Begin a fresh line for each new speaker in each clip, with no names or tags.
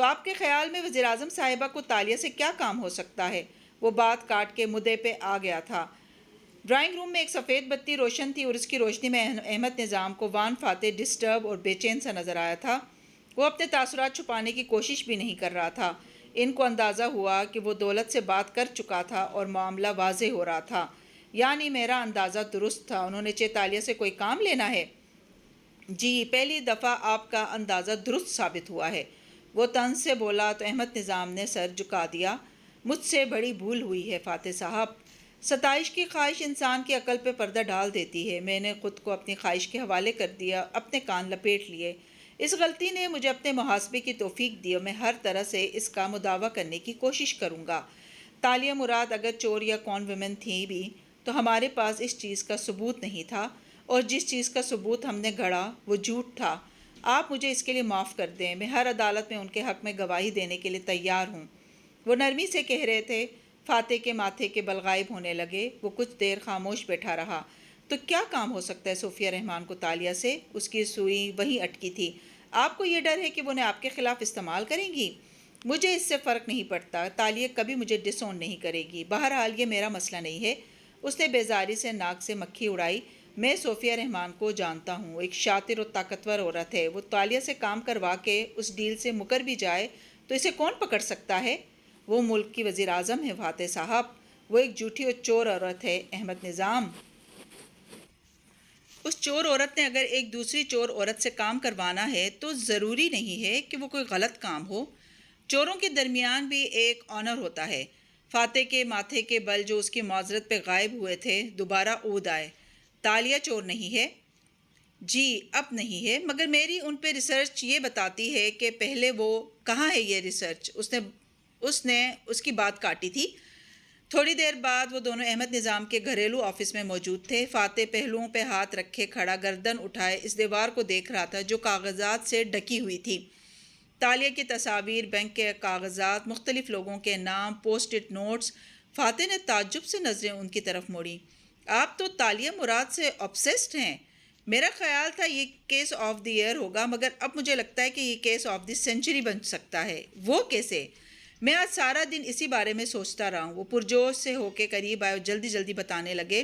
تو آپ کے خیال میں وزیر اعظم صاحبہ کو تالیہ سے کیا کام ہو سکتا ہے؟ وہ بات کاٹ کے مدعے پہ آ گیا تھا۔ ڈرائنگ روم میں ایک سفید بتی روشن تھی اور اس کی روشنی میں احمد نظام کو وان فاتح ڈسٹرب اور بے چین سا نظر آیا تھا۔ وہ اپنے تاثرات چھپانے کی کوشش بھی نہیں کر رہا تھا۔ ان کو اندازہ ہوا کہ وہ دولت سے بات کر چکا تھا اور معاملہ واضح ہو رہا تھا۔ یعنی میرا اندازہ درست تھا، انہوں نے تالیہ سے کوئی کام لینا ہے؟ جی، پہلی دفعہ آپ کا اندازہ درست ثابت ہوا ہے، وہ طنز سے بولا تو احمد نظام نے سر جھکا دیا۔ مجھ سے بڑی بھول ہوئی ہے فاتح صاحب۔ ستائش کی خواہش انسان کی عقل پہ پردہ ڈال دیتی ہے۔ میں نے خود کو اپنی خواہش کے حوالے کر دیا، اپنے کان لپیٹ لیے۔ اس غلطی نے مجھے اپنے محاسبے کی توفیق دی اور میں ہر طرح سے اس کا مداوع کرنے کی کوشش کروں گا۔ تالیہ مراد اگر چور یا کون ویمن تھی بھی تو ہمارے پاس اس چیز کا ثبوت نہیں تھا، اور جس چیز کا ثبوت ہم نے گھڑا وہ جھوٹ تھا۔ آپ مجھے اس کے لیے معاف کر دیں، میں ہر عدالت میں ان کے حق میں گواہی دینے کے لیے تیار ہوں۔ وہ نرمی سے کہہ رہے تھے۔ فاتح کے ماتھے کے بل غائب ہونے لگے۔ وہ کچھ دیر خاموش بیٹھا رہا۔ تو کیا کام ہو سکتا ہے صوفیہ رحمان کو تالیہ سے؟ اس کی سوئی وہیں اٹکی تھی۔ آپ کو یہ ڈر ہے کہ وہ انہیں آپ کے خلاف استعمال کریں گی؟ مجھے اس سے فرق نہیں پڑتا، تالیہ کبھی مجھے ڈس اون نہیں کرے گی۔ بہرحال یہ میرا مسئلہ نہیں ہے۔ اس نے بیزاری سے ناک سے مکھی اڑائی۔ میں صوفیہ رحمان کو جانتا ہوں، ایک شاطر اور طاقتور عورت ہے۔ وہ تالیہ سے کام کروا کے اس ڈیل سے مکر بھی جائے تو اسے کون پکڑ سکتا ہے؟ وہ ملک کی وزیر اعظم ہے فاتح صاحب۔ وہ ایک جھوٹی اور چور عورت ہے احمد نظام۔ اس چور عورت نے اگر ایک دوسری چور عورت سے کام کروانا ہے تو ضروری نہیں ہے کہ وہ کوئی غلط کام ہو۔ چوروں کے درمیان بھی ایک آنر ہوتا ہے۔ فاتح کے ماتھے کے بل جو اس کی معذرت پہ غائب ہوئے تھے دوبارہ اود آئے۔ تالیہ چور نہیں ہے؟ جی، اب نہیں ہے، مگر میری ان پہ ریسرچ یہ بتاتی ہے کہ پہلے وہ کہاں ہے یہ ریسرچ؟ اس نے اس کی بات کاٹی تھی۔ تھوڑی دیر بعد وہ دونوں احمد نظام کے گھریلو آفس میں موجود تھے۔ فاتح پہلوؤں پہ ہاتھ رکھے کھڑا، گردن اٹھائے اس دیوار کو دیکھ رہا تھا جو کاغذات سے ڈھکی ہوئی تھی۔ تالیہ کی تصاویر، بینک کے کاغذات، مختلف لوگوں کے نام، پوسٹ اٹ نوٹس۔ فاتح نے تعجب سے نظریں ان کی طرف موڑیں۔ آپ تو تالیہ مراد سے obsessed ہیں۔ میرا خیال تھا یہ کیس آف دی ایئر ہوگا، مگر اب مجھے لگتا ہے کہ یہ کیس آف دی سینچری بن سکتا ہے۔ وہ کیسے؟ میں آج سارا دن اسی بارے میں سوچتا رہا ہوں۔ وہ پرجوش سے ہو کے قریب آئے اور جلدی جلدی بتانے لگے۔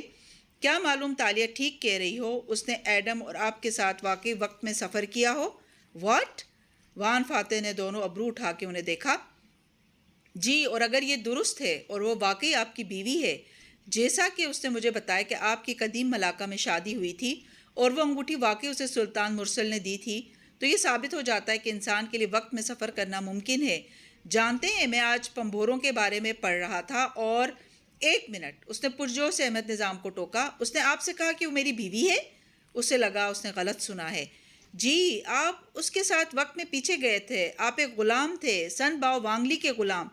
کیا معلوم تالیہ ٹھیک کہہ رہی ہو، اس نے ایڈم اور آپ کے ساتھ واقعی وقت میں سفر کیا ہو؟ واٹ؟ وان فاتح نے دونوں ابرو اٹھا کے انہیں دیکھا۔ جی، اور اگر یہ درست ہے اور وہ واقعی آپ کی بیوی ہے، جیسا کہ اس نے مجھے بتایا کہ آپ کی قدیم ملاقہ میں شادی ہوئی تھی اور وہ انگوٹھی واقعی اسے سلطان مرسل نے دی تھی، تو یہ ثابت ہو جاتا ہے کہ انسان کے لیے وقت میں سفر کرنا ممکن ہے۔ جانتے ہیں، میں آج پمبوروں کے بارے میں پڑھ رہا تھا اور ایک منٹ، اس نے پرجوش سے احمد نظام کو ٹوکا۔ اس نے آپ سے کہا کہ وہ میری بیوی ہے؟ اسے لگا اس نے غلط سنا ہے۔ جی، آپ اس کے ساتھ وقت میں پیچھے گئے تھے۔ آپ ایک غلام تھے، سن باؤ وانگلی کے غلام،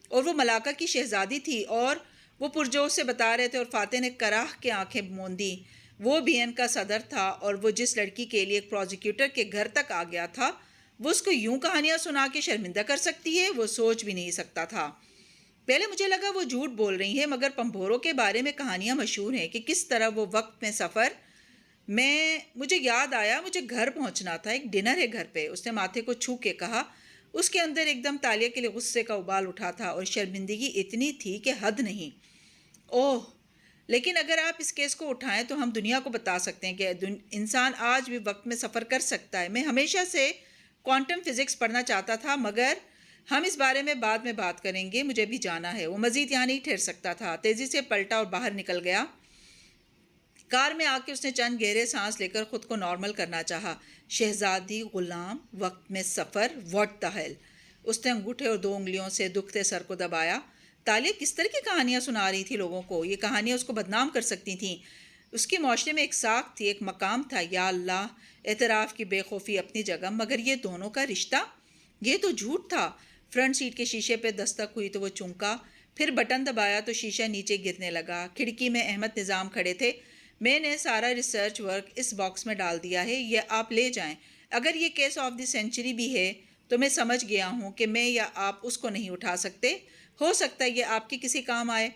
اور وہ ملاقہ کی شہزادی تھی، اور وہ پرجوش سے بتا رہے تھے اور فاتح نے کراہ کے آنکھیں موندی۔ وہ بی این کا صدر تھا اور وہ جس لڑکی کے لیے ایک پروزیکیوٹر کے گھر تک آ گیا تھا، وہ اس کو یوں کہانیاں سنا کے شرمندہ کر سکتی ہے؟ وہ سوچ بھی نہیں سکتا تھا۔ پہلے مجھے لگا وہ جھوٹ بول رہی ہے، مگر پمبوروں کے بارے میں کہانیاں مشہور ہیں کہ کس طرح وہ وقت میں سفر۔ مجھے یاد آیا، مجھے گھر پہنچنا تھا، ایک ڈنر ہے گھر پہ، اس نے ماتھے کو چھو کے کہا۔ اس کے اندر ایک دم تالیہ کے لیے غصے کا ابال اٹھا تھا اور شرمندگی اتنی تھی کہ حد نہیں۔ اوہ، لیکن اگر آپ اس کیس کو اٹھائیں تو ہم دنیا کو بتا سکتے ہیں کہ انسان آج بھی وقت میں سفر کر سکتا ہے۔ میں ہمیشہ سے کوانٹم فزکس پڑھنا چاہتا تھا، مگر ہم اس بارے میں بعد میں بات کریں گے، مجھے بھی جانا ہے۔ وہ مزید یہاں نہیں ٹھہر سکتا تھا، تیزی سے پلٹا اور باہر نکل گیا۔ کار میں آ کے اس نے چند گہرے سانس لے کر خود کو نارمل کرنا چاہا۔ شہزادی، غلام، وقت میں سفر، واٹ دا ہیل! اس نے انگوٹھے اور 2 انگلیوں سے دکھتے سر کو دبایا۔ تالیہ کس طرح کی کہانیاں سنا رہی تھی لوگوں کو؟ یہ کہانیاں اس کو بدنام کر سکتی تھیں۔ اس کے معاشرے میں ایک ساکھ تھی، ایک مقام تھا۔ یا اللہ، اعتراف کی بے خوفی اپنی جگہ، مگر یہ دونوں کا رشتہ؟ یہ تو جھوٹ تھا۔ فرنٹ سیٹ کے شیشے پہ دستک ہوئی تو وہ چونکا، پھر بٹن دبایا تو شیشہ نیچے گرنے لگا۔ کھڑکی میں احمد نظام کھڑے تھے۔ میں نے سارا ریسرچ ورک اس باکس میں ڈال دیا ہے، یہ آپ لے جائیں۔ اگر یہ کیس آف دی سینچری بھی ہے تو میں سمجھ گیا ہوں کہ میں یا آپ اس کو نہیں اٹھا سکتے۔ ہو سکتا ہے یہ آپ کی کسی کام آئے۔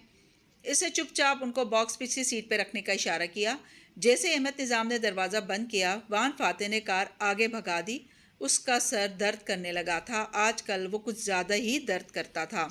اس نے چپ چاپ ان کو باکس پچھلی سیٹ پہ رکھنے کا اشارہ کیا۔ جیسے احمد نظام نے دروازہ بند کیا، وان فاتح نے کار آگے بھگا دی۔ اس کا سر درد کرنے لگا تھا۔ آج کل وہ کچھ زیادہ ہی درد کرتا تھا۔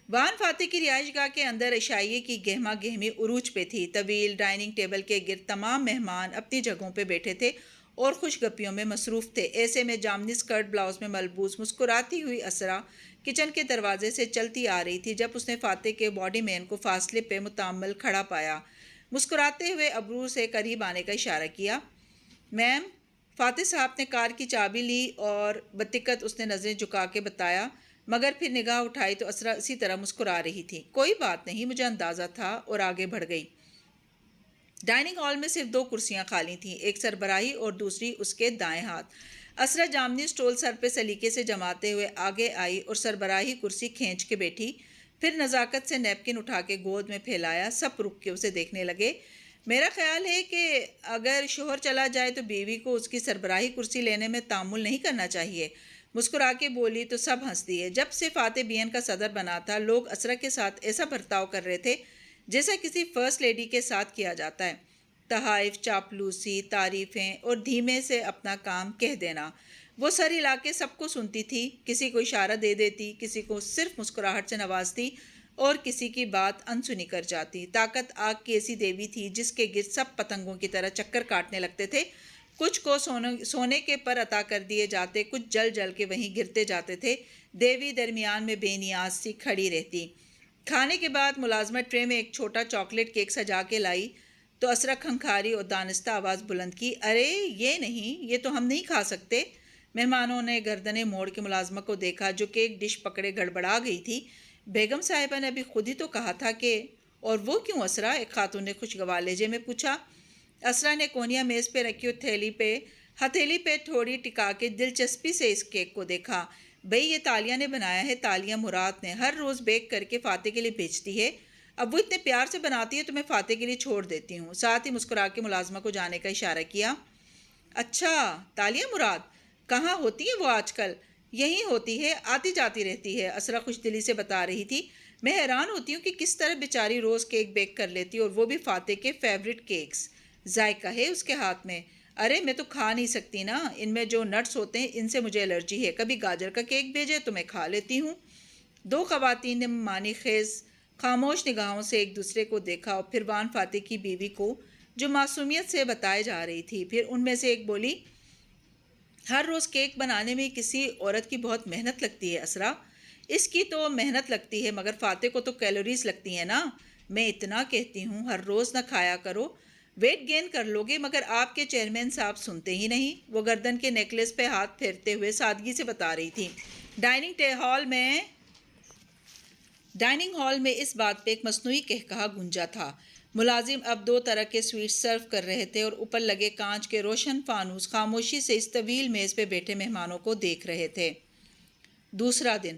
وان فاتح کی رہائش گاہ کے اندر عشائیے کی گہما گہمی عروج پہ تھی۔ طویل ڈائننگ ٹیبل کے گرد تمام مہمان اپنی جگہوں پہ بیٹھے تھے اور خوش گپیوں میں مصروف تھے۔ ایسے میں جامنی سکرٹ بلاؤز میں ملبوس مسکراتی ہوئی اسرا کچن کے دروازے سے چلتی آ رہی تھی جب اس نے فاتح کے باڈی مین کو فاصلے پہ متعمل کھڑا پایا۔ مسکراتے ہوئے ابرو سے قریب آنے کا اشارہ کیا۔ میم، فاتح صاحب نے کار کی چابی لی اور بتکت اس نے نظریں جھکا کے بتایا، مگر پھر نگاہ اٹھائی تو اسرا اسی طرح مسکرا رہی تھی۔ کوئی بات نہیں، مجھے اندازہ تھا، اور آگے بڑھ گئی۔ ڈائننگ ہال میں صرف 2 کرسیاں خالی تھیں، ایک سربراہی اور دوسری اس کے دائیں ہاتھ۔ اسرا جامنی سٹول سر پہ سلیقے سے جماتے ہوئے آگے آئی اور سربراہی کرسی کھینچ کے بیٹھی، پھر نزاکت سے نیپکن اٹھا کے گود میں پھیلایا۔ سب رک کے اسے دیکھنے لگے۔ میرا خیال ہے کہ اگر شوہر چلا جائے تو بیوی کو اس کی سربراہی کرسی لینے میں تامل نہیں کرنا چاہیے، مسکرا کے بولی تو سب ہنس دیے۔ جب سے فاتح بی این کا صدر بنا تھا، لوگ اسرا کے ساتھ ایسا برتاؤ کر رہے تھے جیسا کسی فرسٹ لیڈی کے ساتھ کیا جاتا ہے، تحائف، چاپلوسی، تعریفیں اور دھیمے سے اپنا کام کہہ دینا۔ وہ سر ہلا کے سب کو سنتی تھی، کسی کو اشارہ دے دیتی، کسی کو صرف مسکراہٹ سے نوازتی اور کسی کی بات انسنی کر جاتی۔ طاقت آگ کی ایسی دیوی تھی جس کے گرد سب پتنگوں کی طرح چکر کاٹنے لگتے تھے۔ کچھ کو سونے کے پر عطا کر دیے جاتے، کچھ جل جل کے وہیں گرتے جاتے تھے۔ دیوی درمیان میں بے نیاز سی کھڑی رہتی۔ کھانے کے بعد ملازمہ ٹرے میں ایک چھوٹا چاکلیٹ کیک سجا کے لائی تو اسرا کھنکھاری اور دانستہ آواز بلند کی، ارے یہ نہیں، یہ تو ہم نہیں کھا سکتے۔ مہمانوں نے گردنیں موڑ کے ملازمہ کو دیکھا جو کیک ڈش پکڑے گڑبڑا گئی تھی۔ بیگم صاحبہ نے ابھی خود ہی تو کہا تھا کہ… اور وہ کیوں اسرا؟ ایک خاتون نے خوشگوار لہجے میں پوچھا۔ اسرا نے کونیا میز پہ رکھی ہتھیلی پہ تھوڑی ٹکا کے دلچسپی سے اس کیک کو دیکھا۔ بھئی یہ تالیہ نے بنایا ہے، تالیہ مراد نے، ہر روز بیک کر کے فاتح کے لیے بھیجتی ہے۔ اب وہ اتنے پیار سے بناتی ہے تو میں فاتح کے لیے چھوڑ دیتی ہوں۔ ساتھ ہی مسکرا کے ملازمہ کو جانے کا اشارہ کیا۔ اچھا، تالیہ مراد کہاں ہوتی ہے وہ آج کل؟ یہیں ہوتی ہے، آتی جاتی رہتی ہے، اسرا خوش دلی سے بتا رہی تھی۔ میں حیران ہوتی ہوں کہ کس طرح بیچاری روز کیک بیک کر لیتی، اور وہ بھی فاتح کے فیوریٹ کیکس۔ ذائقہ ہے اس کے ہاتھ میں۔ ارے میں تو کھا نہیں سکتی نا، ان میں جو نٹس ہوتے ہیں ان سے مجھے الرجی ہے۔ کبھی گاجر کا کیک بھیجے تو میں کھا لیتی ہوں۔ 2 خواتین نے معنی خیز خاموش نگاہوں سے ایک دوسرے کو دیکھا اور پھر وان فاتح کی بیوی کو جو معصومیت سے بتائے جا رہی تھی۔ پھر ان میں سے ایک بولی، ہر روز کیک بنانے میں کسی عورت کی بہت محنت لگتی ہے اسرا۔ اس کی تو محنت لگتی ہے مگر فاتح کو تو کیلوریز لگتی ہیں نا۔ میں اتنا کہتی ہوں ہر روز نہ کھایا کرو، ویٹ گین کر لو گے، مگر آپ کے چیئرمین صاحب سنتے ہی نہیں۔ وہ گردن کے نیکلیس پہ ہاتھ پھیرتے ہوئے سادگی سے بتا رہی تھی۔ ڈائننگ ہال میں اس بات پہ ایک مصنوعی قہقہا گونجا تھا۔ ملازم اب 2 طرح کے سویٹس سرو کر رہے تھے اور اوپر لگے کانچ کے روشن فانوس خاموشی سے اس طویل میز پہ بیٹھے مہمانوں کو دیکھ رہے تھے۔ دوسرا دن۔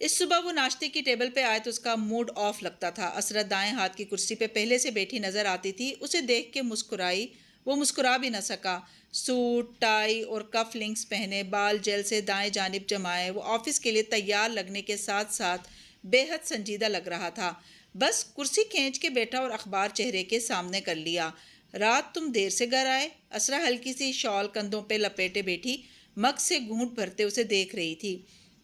اس صبح وہ ناشتے کی ٹیبل پہ آئے تو اس کا موڈ آف لگتا تھا۔ اسرا دائیں ہاتھ کی کرسی پہ پہلے سے بیٹھی نظر آتی تھی۔ اسے دیکھ کے مسکرائی، وہ مسکرا بھی نہ سکا۔ سوٹ، ٹائی اور کف لنکس پہنے، بال جیل سے دائیں جانب جمائے، وہ آفس کے لیے تیار لگنے کے ساتھ ساتھ بے حد سنجیدہ لگ رہا تھا۔ بس کرسی کھینچ کے بیٹھا اور اخبار چہرے کے سامنے کر لیا۔ رات تم دیر سے گھر آئے؟ اسرا ہلکی سی شال کندھوں پہ لپیٹے بیٹھی مگ سے گھونٹ بھرتے اسے دیکھ رہی تھی۔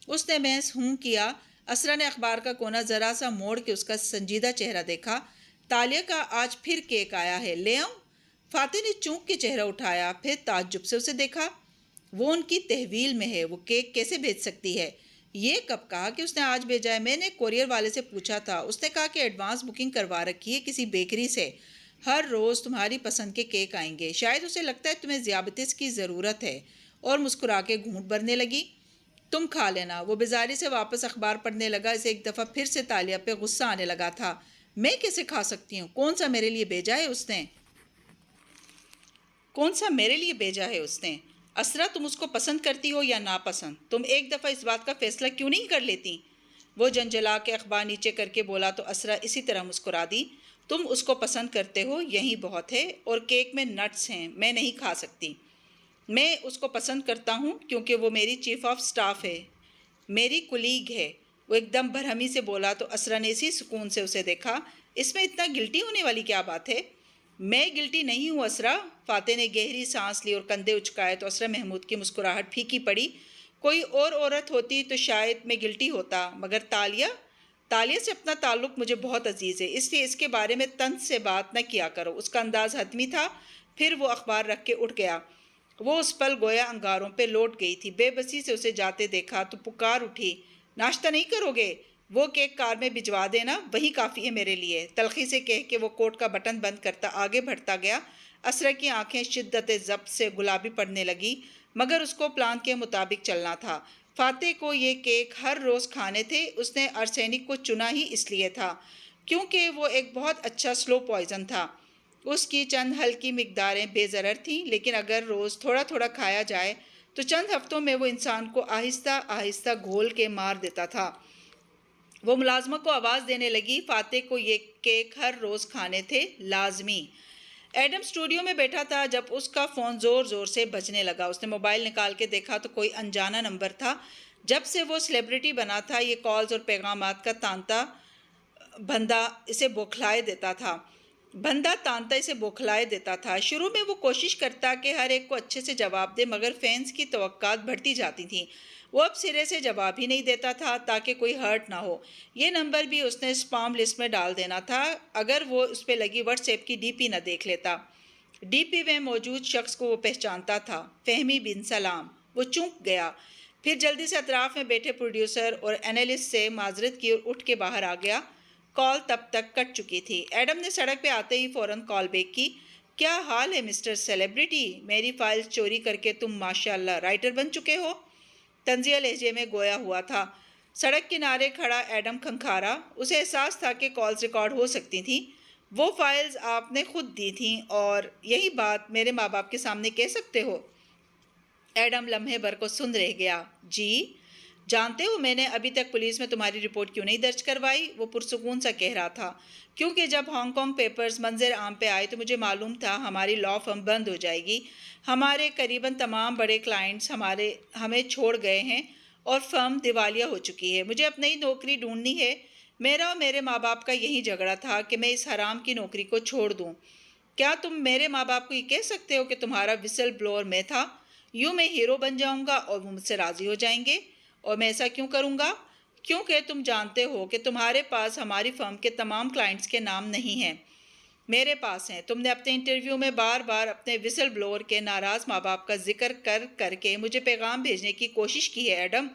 اس نے محض ہوں کیا۔ اسرا نے اخبار کا کونا ذرا سا موڑ کے اس کا سنجیدہ چہرہ دیکھا۔ تالیہ کا آج پھر کیک آیا ہے، لے آؤں؟ فاتح نے چونک کے چہرہ اٹھایا، پھر تعجب سے اسے دیکھا۔ وہ ان کی تحویل میں ہے، وہ کیک کیسے بھیج سکتی ہے؟ یہ کب کہا کہ اس نے آج بھیجا ہے؟ میں نے کوریئر والے سے پوچھا تھا، اس نے کہا کہ ایڈوانس بکنگ کروا رکھی ہے کسی بیکری سے۔ ہر روز تمہاری پسند کے کیک آئیں گے، شاید اسے لگتا ہے تمہیں ذیابطیس کی ضرورت ہے، اور مسکرا کے گھونٹ بھرنے لگی۔ تم کھا لینا۔ وہ بیزاری سے واپس اخبار پڑھنے لگا۔ اسے ایک دفعہ پھر سے تالیہ پہ غصہ آنے لگا تھا۔ میں کیسے کھا سکتی ہوں؟ کون سا میرے لیے بھیجا ہے اس نے؟ اسرا، تم اس کو پسند کرتی ہو یا ناپسند؟ تم ایک دفعہ اس بات کا فیصلہ کیوں نہیں کر لیتی؟ وہ جنجلا کے اخبار نیچے کر کے بولا تو اسرا اسی طرح مسکرا دی۔ تم اس کو پسند کرتے ہو یہی بہت ہے، اور کیک میں نٹس ہیں، میں نہیں کھا سکتی۔ میں اس کو پسند کرتا ہوں کیونکہ وہ میری چیف آف سٹاف ہے، میری کولیگ ہے۔ وہ ایک دم برہمی سے بولا تو اسرا نے اسی سکون سے اسے دیکھا۔ اس میں اتنا گلٹی ہونے والی کیا بات ہے؟ میں گلٹی نہیں ہوں اسرا۔ فاتح نے گہری سانس لی اور کندھے اچکائے تو اسرا محمود کی مسکراہٹ پھیکی پڑی۔ کوئی اور عورت ہوتی تو شاید میں گلٹی ہوتا، مگر تالیہ سے اپنا تعلق مجھے بہت عزیز ہے، اس لیے اس کے بارے میں طنز سے بات نہ کیا کرو۔ اس کا انداز حتمی تھا۔ پھر وہ اخبار رکھ کے اٹھ گیا۔ وہ اس پل گویا انگاروں پہ لوٹ گئی تھی۔ بے بسی سے اسے جاتے دیکھا تو پکار اٹھی، ناشتہ نہیں کرو گے؟ وہ کیک کار میں بھجوا دینا، وہی کافی ہے میرے لیے۔ تلخی سے کہہ کے وہ کوٹ کا بٹن بند کرتا آگے بڑھتا گیا۔ اسرا کی آنکھیں شدت ضبط سے گلابی پڑنے لگی، مگر اس کو پلان کے مطابق چلنا تھا۔ فاتح کو یہ کیک ہر روز کھانے تھے۔ اس نے ارسینک کو چنا ہی اس لیے تھا کیونکہ وہ ایک بہت اچھا سلو پوائزن تھا۔ اس کی چند ہلکی مقداریں بے ضرر تھیں، لیکن اگر روز تھوڑا تھوڑا کھایا جائے تو چند ہفتوں میں وہ انسان کو آہستہ آہستہ گھول کے مار دیتا تھا۔ وہ ملازمہ کو آواز دینے لگی، فاتح کو یہ کیک ہر روز کھانے تھے، لازمی۔ ایڈم اسٹوڈیو میں بیٹھا تھا جب اس کا فون زور زور سے بجنے لگا۔ اس نے موبائل نکال کے دیکھا تو کوئی انجانا نمبر تھا۔ جب سے وہ سیلیبریٹی بنا تھا، یہ کالز اور پیغامات کا تانتا بندہ اسے بوکھلائے دیتا تھا۔ شروع میں وہ کوشش کرتا کہ ہر ایک کو اچھے سے جواب دے، مگر فینس کی توقعات بڑھتی جاتی تھیں۔ وہ اب سرے سے جواب ہی نہیں دیتا تھا تاکہ کوئی ہرٹ نہ ہو۔ یہ نمبر بھی اس نے سپام لسٹ میں ڈال دینا تھا اگر وہ اس پہ لگی واٹس ایپ کی ڈی پی نہ دیکھ لیتا۔ ڈی پی میں موجود شخص کو وہ پہچانتا تھا، فہمی بن سلام۔ وہ چونک گیا، پھر جلدی سے اطراف میں بیٹھے پروڈیوسر اور اینالسٹ سے معذرت کی اور اٹھ کے باہر آ گیا۔ کال تب تک کٹ چکی تھی۔ ایڈم نے سڑک پہ آتے ہی فوراً کال بیک کی۔ کیا حال ہے مسٹر سیلیبریٹی؟ میری فائلز چوری کر کے تم ماشاءاللہ رائٹر بن چکے ہو۔ طنزیہ لہجے میں گویا ہوا تھا۔ سڑک کنارے کھڑا ایڈم کھنکھارا۔ اسے احساس تھا کہ کالز ریکارڈ ہو سکتی تھیں۔ وہ فائلز آپ نے خود دی تھیں اور یہی بات میرے ماں باپ کے سامنے کہہ سکتے ہو؟ ایڈم لمحے بھر کو سن رہ گیا۔ جی جانتے ہو میں نے ابھی تک پولیس میں تمہاری رپورٹ کیوں نہیں درج کروائی؟ وہ پرسکون سا کہہ رہا تھا۔ کیونکہ جب ہانگ کانگ پیپرز منظر عام پہ آئے تو مجھے معلوم تھا ہماری لا فرم بند ہو جائے گی۔ ہمارے قریباً تمام بڑے کلائنٹس ہمیں چھوڑ گئے ہیں اور فرم دیوالیہ ہو چکی ہے۔ مجھے اب نئی نوکری ڈھونڈنی ہے۔ میرا اور میرے ماں باپ کا یہی جھگڑا تھا کہ میں اس حرام کی نوکری کو چھوڑ دوں۔ کیا تم میرے ماں باپ کو یہ کہہ سکتے ہو کہ تمہارا وسل بلوور میں تھا؟ یوں میں ہیرو بن جاؤں گا اور وہ مجھ سے راضی ہو جائیں گے۔ اور میں ایسا کیوں کروں گا؟ کیونکہ تم جانتے ہو کہ تمہارے پاس ہماری فرم کے تمام کلائنٹس کے نام نہیں ہیں، میرے پاس ہیں۔ تم نے اپنے انٹرویو میں بار بار اپنے وسل بلوور کے ناراض ماں باپ کا ذکر کر کے مجھے پیغام بھیجنے کی کوشش کی ہے ایڈم۔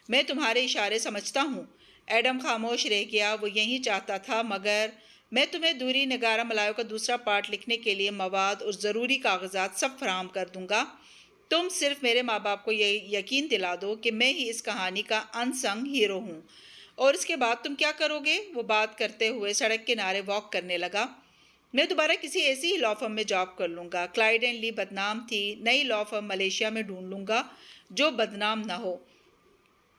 میں تمہارے اشارے سمجھتا ہوں۔ ایڈم خاموش رہ گیا۔ وہ یہی چاہتا تھا، مگر میں تمہیں دوری نگارہ ملایو کا دوسرا پارٹ لکھنے کے لیے مواد اور ضروری کاغذات سب فراہم کر دوں گا۔ تم صرف میرے ماں باپ کو یہ یقین دلا دو کہ میں ہی اس کہانی کا ان سنگ ہیرو ہوں۔ اور اس کے بعد تم کیا کرو گے؟ وہ بات کرتے ہوئے سڑک کنارے واک کرنے لگا۔ میں دوبارہ کسی ایسی ہی لا فرم میں جاب کر لوں گا۔ کلائیڈ اینڈ لی بدنام تھی، نئی لا فرم ملیشیا میں ڈھونڈ لوں گا جو بدنام نہ ہو۔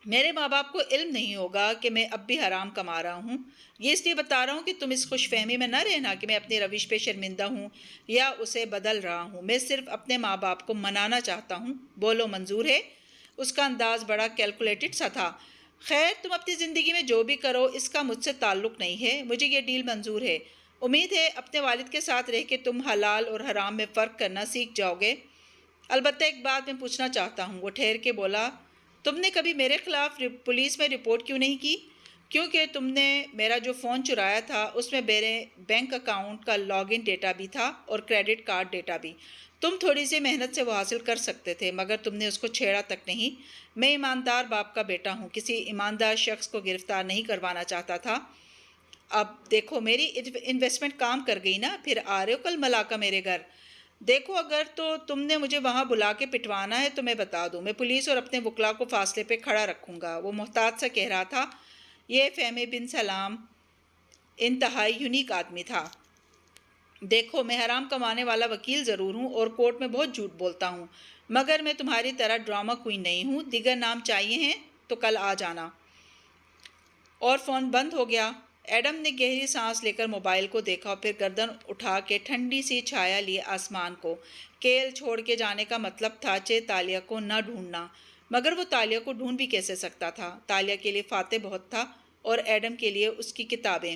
میرے ماں باپ کو علم نہیں ہوگا کہ میں اب بھی حرام کما رہا ہوں۔ یہ اس لیے بتا رہا ہوں کہ تم اس خوش فہمی میں نہ رہنا کہ میں اپنی روش پہ شرمندہ ہوں یا اسے بدل رہا ہوں۔ میں صرف اپنے ماں باپ کو منانا چاہتا ہوں۔ بولو منظور ہے؟ اس کا انداز بڑا کیلکولیٹڈ سا تھا۔ خیر تم اپنی زندگی میں جو بھی کرو اس کا مجھ سے تعلق نہیں ہے، مجھے یہ ڈیل منظور ہے۔ امید ہے اپنے والد کے ساتھ رہ کے تم حلال اور حرام میں فرق کرنا سیکھ جاؤ گے۔ البتہ ایک بات میں پوچھنا چاہتا ہوں، وہ ٹھہر کے بولا۔ تم نے کبھی میرے خلاف پولیس میں رپورٹ کیوں نہیں کی؟ کیونکہ تم نے میرا جو فون چرایا تھا اس میں میرے بینک اکاؤنٹ کا لاگ ان ڈیٹا بھی تھا اور کریڈٹ کارڈ ڈیٹا بھی۔ تم تھوڑی سی محنت سے وہ حاصل کر سکتے تھے، مگر تم نے اس کو چھیڑا تک نہیں۔ میں ایماندار باپ کا بیٹا ہوں، کسی ایماندار شخص کو گرفتار نہیں کروانا چاہتا تھا۔ اب دیکھو میری انویسٹمنٹ کام کر گئی نا، پھر آ رہے ہو کل ملاقہ میرے گھر؟ دیکھو اگر تو تم نے مجھے وہاں بلا کے پٹوانا ہے تو میں بتا دوں، میں پولیس اور اپنے وکلا کو فاصلے پہ کھڑا رکھوں گا۔ وہ محتاط سا کہہ رہا تھا۔ یہ فہمی بن سلام انتہائی یونیک آدمی تھا۔ دیکھو میں حرام کمانے والا وکیل ضرور ہوں اور کورٹ میں بہت جھوٹ بولتا ہوں، مگر میں تمہاری طرح ڈرامہ کوئین نہیں ہوں۔ دیگر نام چاہیے ہیں تو کل آ جانا۔ اور فون بند ہو گیا۔ ایڈم نے گہری سانس لے کر موبائل کو دیکھا اور پھر گردن اٹھا کے ٹھنڈی سی چھایا لیے آسمان کو۔ کیل چھوڑ کے جانے کا مطلب تھا تالیہ کو نہ ڈھونڈنا، مگر وہ تالیہ کو ڈھونڈ بھی کیسے سکتا تھا؟ تالیہ کے لیے فاتح بہت تھا اور ایڈم کے لیے اس کی کتابیں۔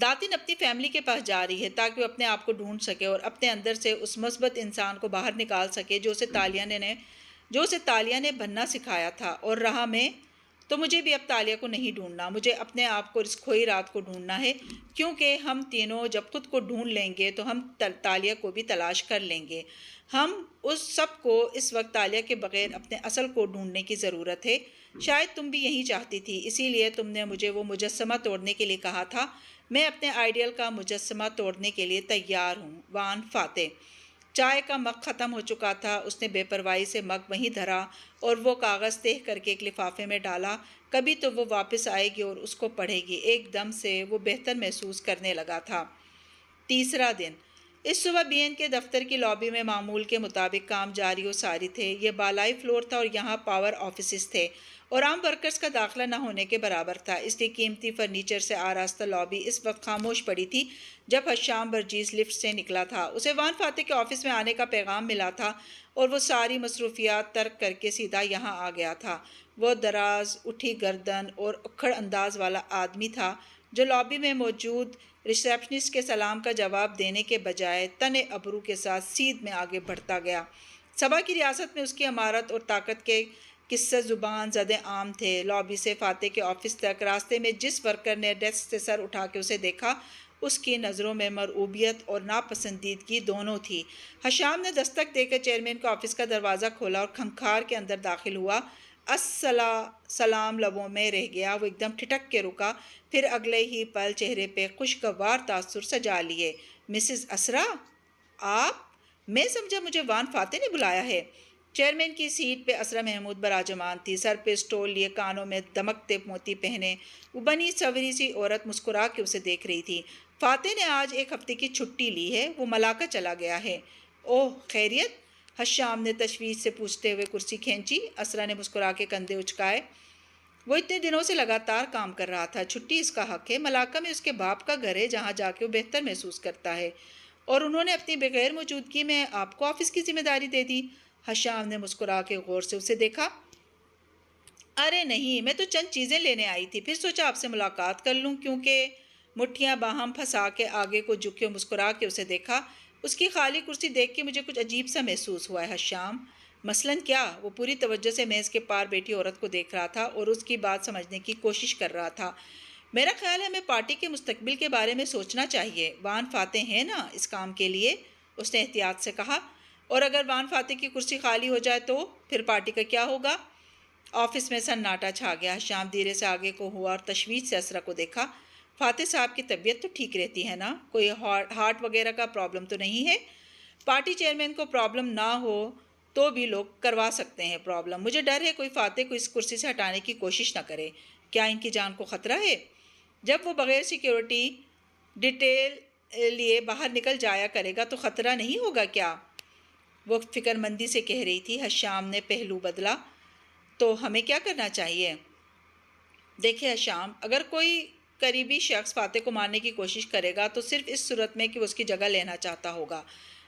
داتن اپنی فیملی کے پاس جا رہی ہے تاکہ وہ اپنے آپ کو ڈھونڈ سکے اور اپنے اندر سے اس مثبت انسان کو باہر نکال سکے جو اسے تالیہ نے بننا سکھایا تھا۔ اور رہا میں تو مجھے بھی اب تالیہ کو نہیں ڈھونڈنا، مجھے اپنے آپ کو اس کھوئی رات کو ڈھونڈنا ہے، کیونکہ ہم تینوں جب خود کو ڈھونڈ لیں گے تو ہم تالیہ کو بھی تلاش کر لیں گے۔ ہم اس سب کو اس وقت تالیہ کے بغیر اپنے اصل کو ڈھونڈنے کی ضرورت ہے۔ شاید تم بھی یہی چاہتی تھی، اسی لیے تم نے مجھے وہ مجسمہ توڑنے کے لیے کہا تھا۔ میں اپنے آئیڈیل کا مجسمہ توڑنے کے لیے تیار ہوں۔ وان فاتح۔ چائے کا مگ ختم ہو چکا تھا۔ اس نے بے پرواہی سے مگ وہیں دھرا اور وہ کاغذ تہہ کر کے ایک لفافے میں ڈالا۔ کبھی تو وہ واپس آئے گی اور اس کو پڑھے گی۔ ایک دم سے وہ بہتر محسوس کرنے لگا تھا۔ تیسرا دن۔ اس صبح بی این کے دفتر کی لابی میں معمول کے مطابق کام جاری و ساری تھے۔ یہ بالائی فلور تھا اور یہاں پاور آفیسز تھے اور عام ورکرز کا داخلہ نہ ہونے کے برابر تھا، اس لیے قیمتی فرنیچر سے آراستہ لابی اس وقت خاموش پڑی تھی جب حشام برجیز لفٹ سے نکلا تھا۔ اسے وان فاتح کے آفس میں آنے کا پیغام ملا تھا اور وہ ساری مصروفیات ترک کر کے سیدھا یہاں آ گیا تھا۔ وہ دراز، اٹھی گردن اور اکھڑ انداز والا آدمی تھا جو لابی میں موجود ریسیپشنسٹ کے سلام کا جواب دینے کے بجائے تنے ابرو کے ساتھ سیدھ میں آگے بڑھتا گیا۔ صبا کی ریاست میں اس کی امارت اور طاقت کے قصے زبان زدے عام تھے۔ لابی سے فاتح کے آفس تک راستے میں جس ورکر نے ڈیسک سے سر اٹھا کے اسے دیکھا، اس کی نظروں میں مرعوبیت اور ناپسندیدگی دونوں تھی۔ حشام نے دستک دے کر چیئرمین کے آفس کا دروازہ کھولا اور کھنکھار کے اندر داخل ہوا۔ سلام لبوں میں رہ گیا۔ وہ ایک دم ٹھٹک کے رکا، پھر اگلے ہی پل چہرے پہ خوشگوار تاثر سجا لیے۔ مسز اسرا، آپ؟ میں سمجھا مجھے وان فاتح نے بلایا ہے۔ چیئرمین کی سیٹ پہ اسرا محمود براجمان تھی، سر پہ اسٹول لیے، کانوں میں دمکتے موتی پہنے۔ وہ بنی سنوری سی عورت مسکرا کے اسے دیکھ رہی تھی۔ فاتح نے آج ایک ہفتے کی چھٹی لی ہے، وہ ملاقہ چلا گیا ہے۔ اوہ، خیریت؟ حشام نے تشویش سے پوچھتے ہوئے کرسی کھینچی۔ اسرا نے مسکرا کے کندھے اچکائے۔ وہ اتنے دنوں سے لگاتار کام کر رہا تھا، چھٹی اس کا حق ہے۔ ملاقہ میں اس کے باپ کا گھر ہے جہاں جا کے وہ بہتر محسوس کرتا ہے، اور انہوں نے اپنی بغیر موجودگی میں آپ کو آفس کی ذمہ داری دے دی۔ حشام نے مسکرا کے غور سے اسے دیکھا۔ ارے نہیں، میں تو چند چیزیں لینے آئی تھی، پھر سوچا آپ سے ملاقات کر لوں، کیونکہ مٹھیاں باہم پھنسا کے آگے کو جھکے مسکرا کے اسے دیکھا۔ اس کی خالی کرسی دیکھ کے مجھے کچھ عجیب سا محسوس ہوا ہے حشام۔ مثلاً کیا؟ وہ پوری توجہ سے میز کے پار بیٹھی عورت کو دیکھ رہا تھا اور اس کی بات سمجھنے کی کوشش کر رہا تھا۔ میرا خیال ہے ہمیں پارٹی کے مستقبل کے بارے میں سوچنا چاہیے۔ وان فاتح ہیں نا اس کام کے لیے؟ اس نے احتیاط سے کہا۔ اور اگر وان فاتح کی کرسی خالی ہو جائے تو پھر پارٹی کا کیا ہوگا؟ آفس میں سناٹا چھا گیا۔ شام دھیرے سے آگے کو ہوا اور تشویش سے اسرا کو دیکھا۔ فاتح صاحب کی طبیعت تو ٹھیک رہتی ہے نا؟ کوئی ہارٹ وغیرہ کا پرابلم تو نہیں ہے؟ پارٹی چیئرمین کو پرابلم نہ ہو تو بھی لوگ کروا سکتے ہیں پرابلم۔ مجھے ڈر ہے کوئی فاتح کو اس کرسی سے ہٹانے کی کوشش نہ کرے۔ کیا ان کی جان کو خطرہ ہے؟ جب وہ بغیر سیکیورٹی ڈیٹیل لیے باہر نکل جایا کرے گا تو خطرہ نہیں ہوگا کیا؟ وہ فکر مندی سے کہہ رہی تھی۔ حشام نے پہلو بدلا۔ تو ہمیں کیا کرنا چاہیے؟ دیکھیں حشام، اگر کوئی قریبی شخص فاتح کو مارنے کی کوشش کرے گا تو صرف اس صورت میں کہ وہ اس کی جگہ لینا چاہتا ہوگا۔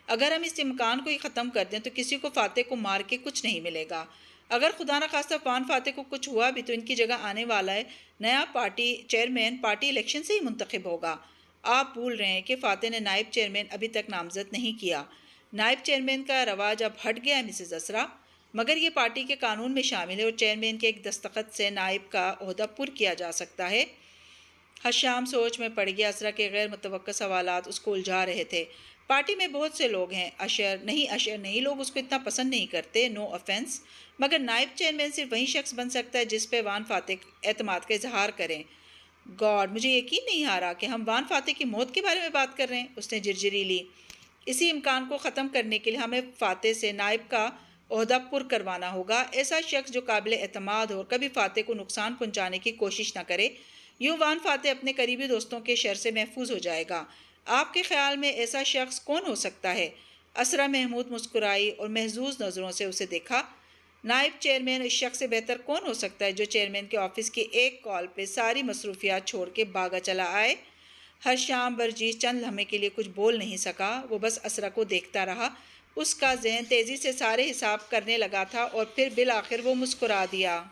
اگر ہم اس امکان کو ہی ختم کر دیں تو کسی کو فاتح کو مار کے کچھ نہیں ملے گا۔ اگر خدا نخواستہ وان فاتح کو کچھ ہوا بھی تو ان کی جگہ آنے والا ہے نیا پارٹی چیئرمین پارٹی الیکشن سے ہی منتخب ہوگا۔ آپ بھول رہے ہیں کہ فاتح نے نائب چیئرمین ابھی تک نامزد نہیں کیا۔ نائب چیئرمین کا رواج اب ہٹ گیا ہے مسز اسرا، مگر یہ پارٹی کے قانون میں شامل ہے اور چیئرمین کے ایک دستخط سے نائب کا عہدہ پر کیا جا سکتا ہے۔ حشام سوچ میں پڑ گیا۔ اسرا کے غیر متوقع سوالات اس کو الجھا رہے تھے۔ پارٹی میں بہت سے لوگ ہیں، اشر نہیں، لوگ اس کو اتنا پسند نہیں کرتے، نو آفینس، مگر نائب چیئرمین صرف وہی شخص بن سکتا ہے جس پہ وان فاتح اعتماد کا اظہار کریں۔ گاڈ، مجھے یقین نہیں آ رہا کہ ہم وان فاتح کی موت کے بارے میں بات کر رہے ہیں، اس نے جرجری لی۔ اسی امکان کو ختم کرنے کے لیے ہمیں فاتح سے نائب کا عہدہ پر کروانا ہوگا۔ ایسا شخص جو قابل اعتماد ہو اور کبھی فاتح کو نقصان پہنچانے کی کوشش نہ کرے، یوں وان فاتح اپنے قریبی دوستوں کے شر سے محفوظ ہو جائے گا۔ آپ کے خیال میں ایسا شخص کون ہو سکتا ہے؟ اسرا محمود مسکرائی اور محظوظ نظروں سے اسے دیکھا۔ نائب چیئرمین اس شخص سے بہتر کون ہو سکتا ہے جو چیئرمین کے آفس کی ایک کال پہ ساری مصروفیات چھوڑ کے بھاگا چلا آئے؟ حشام برجیز چند لمحے کے لیے کچھ بول نہیں سکا، وہ بس اسرا کو دیکھتا رہا۔ اس کا ذہن تیزی سے سارے حساب کرنے لگا تھا اور پھر بالآخر وہ مسکرا دیا۔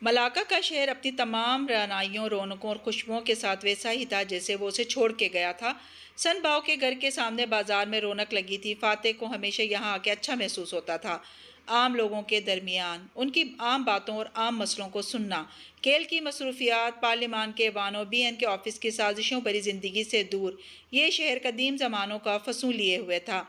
ملاقہ کا شہر اپنی تمام رعنائیوں، رونقوں اور خوشبوؤں کے ساتھ ویسا ہی تھا جیسے وہ اسے چھوڑ کے گیا تھا۔ سن باؤ کے گھر کے سامنے بازار میں رونق لگی تھی۔ فاتح کو ہمیشہ یہاں آ کے اچھا محسوس ہوتا تھا۔ عام لوگوں کے درمیان ان کی عام باتوں اور عام مسئلوں کو سننا، کھیل کی مصروفیات، پارلیمان کے ایوانوں، بی این کے آفس کی سازشوں بھری زندگی سے دور یہ شہر قدیم زمانوں کا فسوں لیے ہوئے تھا۔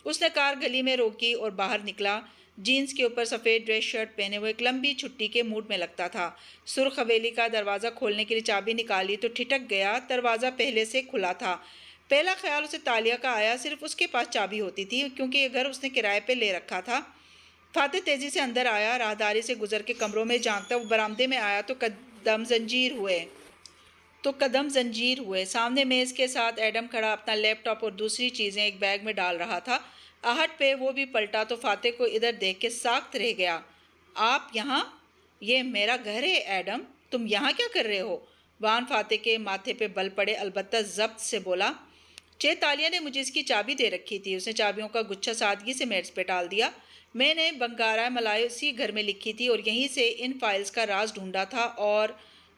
اس نے کار گلی میں روکی اور باہر نکلا۔ جینز کے اوپر سفید ڈریس شرٹ پہنے ہوئے ایک لمبی چھٹی کے موڈ میں لگتا تھا۔ سرخ حویلی کا دروازہ کھولنے کے لیے چابی نکالی تو ٹھٹک گیا۔ دروازہ پہلے سے کھلا تھا۔ پہلا خیال اسے تالیہ کا آیا، صرف اس کے پاس چابی ہوتی تھی کیونکہ یہ گھر اس نے کرائے پہ لے رکھا تھا۔ فاتح تیزی سے اندر آیا، راہداری سے گزر کے کمروں میں جھانکتا وہ برآمدے میں آیا تو قدم زنجیر ہوئے۔ سامنے میز کے ساتھ ایڈم کھڑا اپنا لیپ ٹاپ اور دوسری چیزیں ایک بیگ میں ڈال رہا تھا۔ آہٹ پہ وہ بھی پلٹا تو فاتح کو ادھر دیکھ کے ساکت رہ گیا۔ آپ یہاں؟ یہ میرا گھر ہے ایڈم، تم یہاں کیا کر رہے ہو؟ وان فاتح کے ماتھے پہ بل پڑے، البتہ ضبط سے بولا۔ تالیہ نے مجھے اس کی چابی دے رکھی تھی۔ اس نے چابیوں کا گچھا سادگی سے میز پہ ڈال دیا۔ میں نے بنگارہ ملائی اسی گھر میں لکھی تھی اور یہیں سے ان فائلز کا راز ڈھونڈا تھا۔ اور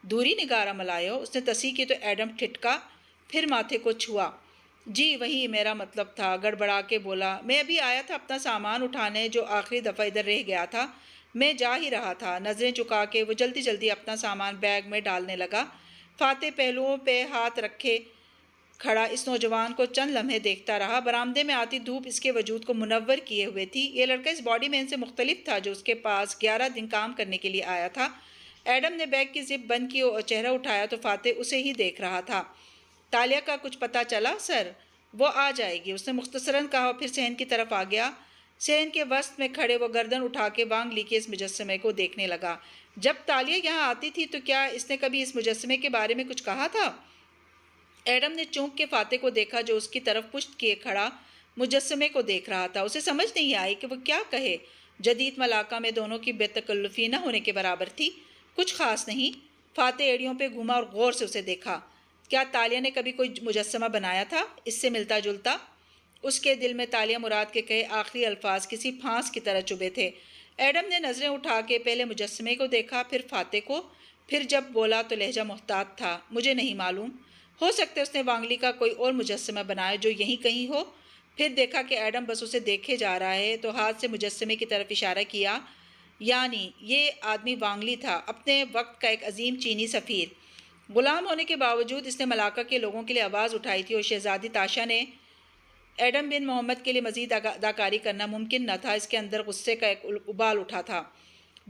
دوری نگارہ ملائیو، اس نے تصحیح کی تو ایڈم ٹھٹکا، پھر ماتھے کو چھوا۔ جی وہی میرا مطلب تھا، گڑبڑا کے بولا۔ میں ابھی آیا تھا اپنا سامان اٹھانے جو آخری دفعہ ادھر رہ گیا تھا۔ میں جا ہی رہا تھا۔ نظریں چکا کے وہ جلدی جلدی اپنا سامان بیگ میں ڈالنے لگا۔ فاتح پہلوؤں پہ ہاتھ رکھے کھڑا اس نوجوان کو چند لمحے دیکھتا رہا۔ برآمدے میں آتی دھوپ اس کے وجود کو منور کیے ہوئے تھی۔ یہ لڑکا اس باڈی مین سے مختلف تھا جو اس کے پاس 11 دن کام کرنے کے لیے آیا تھا۔ ایڈم نے بیگ کی زپ بند کی اور چہرہ اٹھایا تو فاتح اسے ہی دیکھ رہا تھا۔ تالیہ کا کچھ پتہ چلا سر؟ وہ آ جائے گی، اس نے مختصراً کہا اور پھر صحن کی طرف آ گیا۔ صحن کے وسط میں کھڑے وہ گردن اٹھا کے وانگ لی کے اس مجسمے کو دیکھنے لگا۔ جب تالیہ یہاں آتی تھی تو کیا اس نے کبھی اس مجسمے کے بارے میں کچھ کہا تھا؟ ایڈم نے چونک کے فاتح کو دیکھا جو اس کی طرف پشت کیے کھڑا مجسمے کو دیکھ رہا تھا۔ اسے سمجھ نہیں آئی کہ وہ کیا کہے۔ جدید ملاقہ میں دونوں کی بے تکلفی نہ ہونے کے برابر تھی۔ کچھ خاص نہیں۔ فاتح ایڑیوں پہ گھوما اور غور سے اسے دیکھا۔ کیا تالیہ نے کبھی کوئی مجسمہ بنایا تھا اس سے ملتا جلتا؟ اس کے دل میں تالیہ مراد کے کہے آخری الفاظ کسی پھانس کی طرح چبھے تھے۔ ایڈم نے نظریں اٹھا کے پہلے مجسمے کو دیکھا، پھر فاتح کو، پھر جب بولا تو لہجہ محتاط تھا۔ مجھے نہیں معلوم، ہو سکتا ہے اس نے وانگلی کا کوئی اور مجسمہ بنایا جو یہیں کہیں ہو۔ پھر دیکھا کہ ایڈم بس اسے دیکھے جا رہا ہے تو ہاتھ سے مجسمے کی طرف اشارہ کیا۔ یعنی یہ آدمی وانگلی تھا، اپنے وقت کا ایک عظیم چینی سفیر۔ غلام ہونے کے باوجود اس نے ملاقہ کے لوگوں کے لیے آواز اٹھائی تھی اور شہزادی تاشا نے ایڈم بن محمد کے لیے مزید اداکاری کرنا ممکن نہ تھا۔ اس کے اندر غصے کا ایک ابال اٹھا تھا۔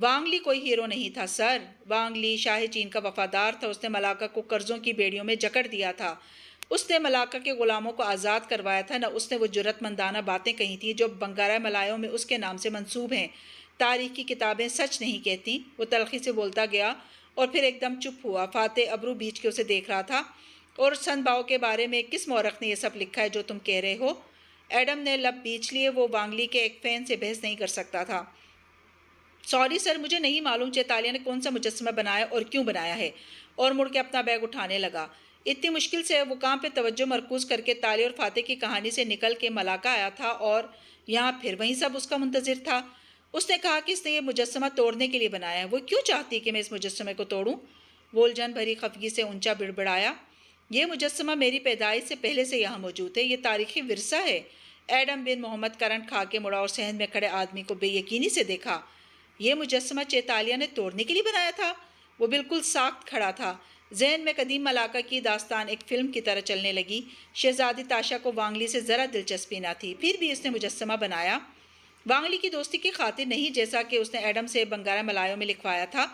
وانگ لی کوئی ہیرو نہیں تھا سر۔ وانگ لی شاہ چین کا وفادار تھا۔ اس نے ملاقہ کو قرضوں کی بیڑیوں میں جکڑ دیا تھا۔ اس نے ملاقہ کے غلاموں کو آزاد کروایا تھا۔ نہ اس نے وہ جرأت مندانہ باتیں کہی تھیں جو بنگارہ ملایوں میں اس کے نام سے منسوب ہیں۔ تاریخ کی کتابیں سچ نہیں کہتی۔ وہ تلخی سے بولتا گیا اور پھر ایک دم چپ ہوا۔ فاتح ابرو بیچ کے اسے دیکھ رہا تھا۔ اور سن باؤ کے بارے میں کس مورخ نے یہ سب لکھا ہے جو تم کہہ رہے ہو؟ ایڈم نے لب بیچ لیے۔ وہ وانگ لی کے ایک فین سے بحث نہیں کر سکتا تھا۔ سوری سر، مجھے نہیں معلوم تالیہ نے کون سا مجسمہ بنایا اور کیوں بنایا ہے۔ اور مڑ کے اپنا بیگ اٹھانے لگا۔ اتنی مشکل سے وہ کام پہ توجہ مرکوز کر کے تالیہ اور فاتح کی کہانی سے نکل کے ملاقہ آیا تھا اور یہاں پھر وہیں سب اس کا منتظر تھا۔ اس نے کہا کہ اس نے یہ مجسمہ توڑنے کے لیے بنایا ہے۔ وہ کیوں چاہتی کہ میں اس مجسمے کو توڑوں؟ وولجن بھری خفگی سے اونچا بڑبڑایا۔ یہ مجسمہ میری پیدائش سے پہلے سے یہاں موجود ہے۔ یہ تاریخی ورثہ ہے۔ ایڈم بن محمد کرنٹ کھا کے مڑا اور صحن میں کھڑے آدمی کو بے یقینی سے دیکھا۔ یہ مجسمہ تالیہ نے توڑنے کے لیے بنایا تھا؟ وہ بالکل ساکت کھڑا تھا۔ ذہن میں قدیم ملاقہ کی داستان ایک فلم کی طرح چلنے لگی۔ شہزادی تاشا کو وانگلی سے ذرا دلچسپی نہ تھی، پھر بھی اس نے مجسمہ بنایا۔ وانگلی کی دوستی کی خاطر نہیں، جیسا کہ اس نے ایڈم سے بنگارہ ملایوں میں لکھوایا تھا،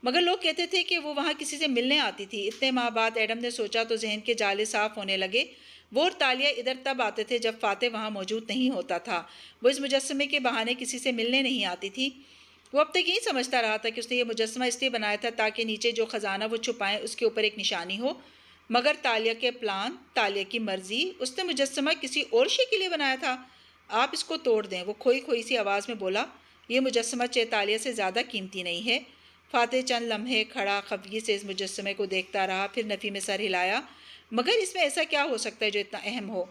مگر لوگ کہتے تھے کہ وہ وہاں کسی سے ملنے آتی تھی۔ اتنے ماہ بعد ایڈم نے سوچا تو ذہن کے جالے صاف ہونے لگے۔ وہ اور تالیہ ادھر تب آتے تھے جب فاتح وہاں موجود نہیں ہوتا تھا۔ وہ اس مجسمے کے بہانے کسی سے ملنے نہیں آتی تھی۔ وہ اب تک یہی سمجھتا رہا تھا کہ اس نے یہ مجسمہ اس لیے بنایا تھا تاکہ نیچے جو خزانہ وہ چھپائیں اس کے اوپر ایک نشانی ہو۔ مگر تالیہ کے پلان، تالیہ کی مرضی، اس نے مجسمہ کسی اور شے کے لیے بنایا تھا۔ آپ اس کو توڑ دیں، وہ کھوئی کھوئی سی آواز میں بولا۔ یہ مجسمہ تالیہ سے زیادہ قیمتی نہیں ہے۔ فاتح چند لمحے کھڑا خفگی سے اس مجسمے کو دیکھتا رہا، پھر نفی میں سر ہلایا۔ مگر اس میں ایسا کیا ہو سکتا ہے جو اتنا اہم ہو؟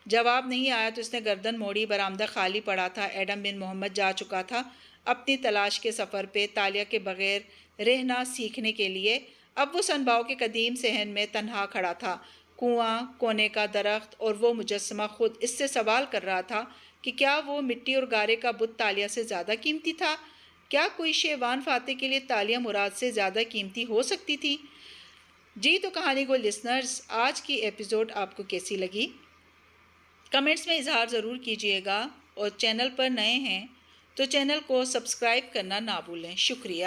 جواب نہیں آیا تو اس نے گردن موڑی۔ برآمدہ خالی پڑا تھا۔ ایڈم بن محمد جا چکا تھا۔ اپنی تلاش کے سفر پہ تالیہ کے بغیر رہنا سیکھنے کے لیے۔ اب وہ سنبھاؤ کے قدیم صحن میں تنہا کھڑا تھا۔ کنواں، کونے کا درخت اور وہ مجسمہ خود اس سے سوال کر رہا تھا کہ کیا وہ مٹی اور گارے کا بت تالیہ سے زیادہ قیمتی تھا؟ کیا کوئی شے وان فاتح کے لیے تالیہ مراد سے زیادہ قیمتی ہو سکتی تھی؟ جی تو کہانی گو لسنرز، آج کی ایپیسوڈ آپ کو کیسی لگی؟ کمنٹس میں اظہار ضرور کیجیے گا، اور چینل پر نئے ہیں تو چینل کو سبسکرائب کرنا نہ بھولیں۔ شکریہ۔